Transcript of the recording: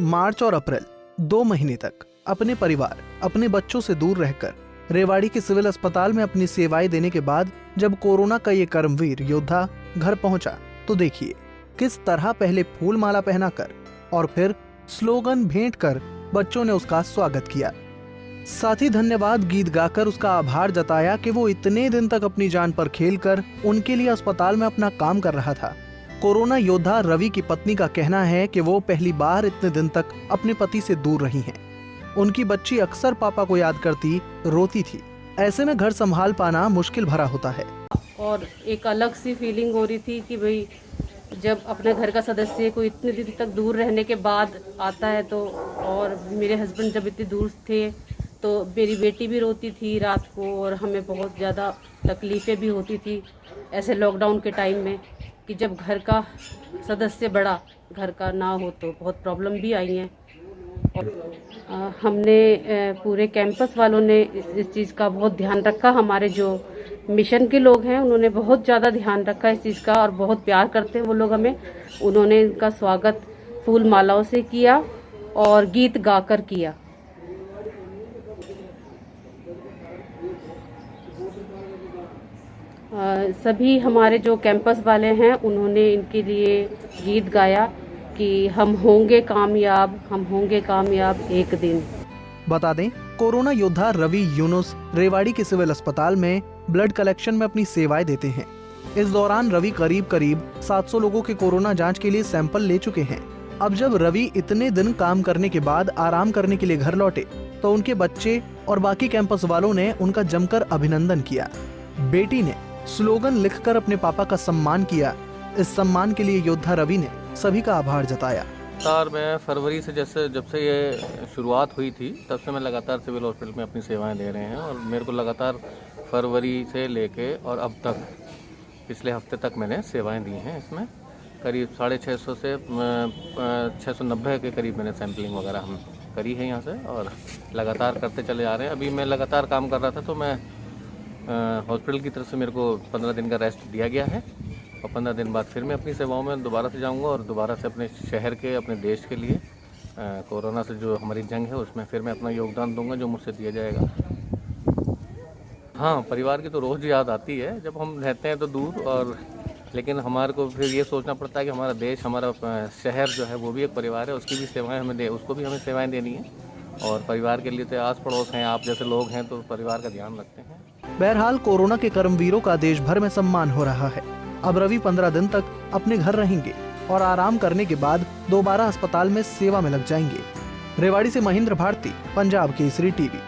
मार्च और अप्रैल 2 महीने तक अपने परिवार, अपने बच्चों से दूर रहकर रेवाड़ी के सिविल अस्पताल में अपनी सेवाएं देने के बाद जब कोरोना का ये कर्मवीर योद्धा घर पहुंचा तो देखिए किस तरह पहले फूल माला पहनाकर और फिर स्लोगन भेंट कर बच्चों ने उसका स्वागत किया। साथ ही धन्यवाद गीत गाकर उसका आभार जताया कि वो इतने दिन तक अपनी जान पर खेलकर उनके लिए अस्पताल में अपना काम कर रहा था। कोरोना योद्धा रवि की पत्नी का कहना है कि वो पहली बार इतने दिन तक अपने पति से दूर रही हैं। उनकी बच्ची अक्सर पापा को याद करती रोती थी। ऐसे में घर संभाल पाना मुश्किल भरा होता है और एक अलग सी फीलिंग हो रही थी कि भाई जब अपने घर का सदस्य कोई इतने दिन तक दूर रहने के बाद आता है तो, और मेरे हस्बैंड जब इतने दूर थे तो मेरी बेटी भी रोती थी रात को और हमें बहुत ज़्यादा तकलीफ़ें भी होती थी ऐसे लॉकडाउन के टाइम में कि जब घर का सदस्य बड़ा घर का ना हो तो बहुत प्रॉब्लम भी आई हैं। और हमने पूरे कैंपस वालों ने इस चीज़ का बहुत ध्यान रखा। हमारे जो मिशन के लोग हैं उन्होंने बहुत ज़्यादा ध्यान रखा इस चीज़ का और बहुत प्यार करते हैं वो लोग हमें। उन्होंने इनका स्वागत फूल मालाओं से किया और गीत गाकर किया। सभी हमारे जो कैंपस वाले हैं उन्होंने इनके लिए गीत गाया कि हम होंगे कामयाब एक दिन। बता दें, कोरोना योद्धा रवि यूनुस रेवाड़ी के सिविल अस्पताल में ब्लड कलेक्शन में अपनी सेवाएं देते हैं। इस दौरान रवि करीब 700 लोगों के कोरोना जांच के लिए सैंपल ले चुके हैं। अब जब रवि इतने दिन काम करने के बाद आराम करने के लिए घर लौटे तो उनके बच्चे और बाकी कैंपस वालों ने उनका जमकर अभिनंदन किया। बेटी ने स्लोगन लिखकर अपने पापा का सम्मान किया। इस सम्मान के लिए योद्धा रवि ने सभी का आभार जताया। लगातार मैं फरवरी से जब से ये शुरुआत हुई थी तब से मैं लगातार सिविल हॉस्पिटल में अपनी सेवाएं दे रहे हैं और मेरे को लगातार फरवरी से लेके और अब तक पिछले हफ्ते तक मैंने सेवाएं दी हैं। इसमें करीब 650 से 690 के करीब मैंने सैम्पलिंग वगैरह हम करी है यहाँ से और लगातार करते चले जा रहे हैं। अभी मैं लगातार काम कर रहा था तो मैं हॉस्पिटल की तरफ से मेरे को 15 दिन का रेस्ट दिया गया है और 15 दिन बाद फिर मैं अपनी सेवाओं में दोबारा से जाऊंगा और दोबारा से अपने शहर के, अपने देश के लिए कोरोना से जो हमारी जंग है उसमें फिर मैं अपना योगदान दूंगा जो मुझसे दिया जाएगा। हाँ, परिवार की तो रोज़ याद आती है जब हम रहते हैं तो दूर, और लेकिन हमारे को फिर ये सोचना पड़ता है कि हमारा देश, हमारा शहर जो है वो भी एक परिवार है, उसकी भी सेवाएँ उसको भी हमें सेवाएँ देनी है और परिवार के लिए तो आस पड़ोस हैं, आप जैसे लोग हैं तो परिवार का ध्यान रखते हैं। बहरहाल कोरोना के कर्मवीरों का देश भर में सम्मान हो रहा है। अब रवि 15 दिन तक अपने घर रहेंगे और आराम करने के बाद दोबारा अस्पताल में सेवा में लग जाएंगे। रेवाड़ी से महेंद्र भारती, पंजाब केसरी टीवी।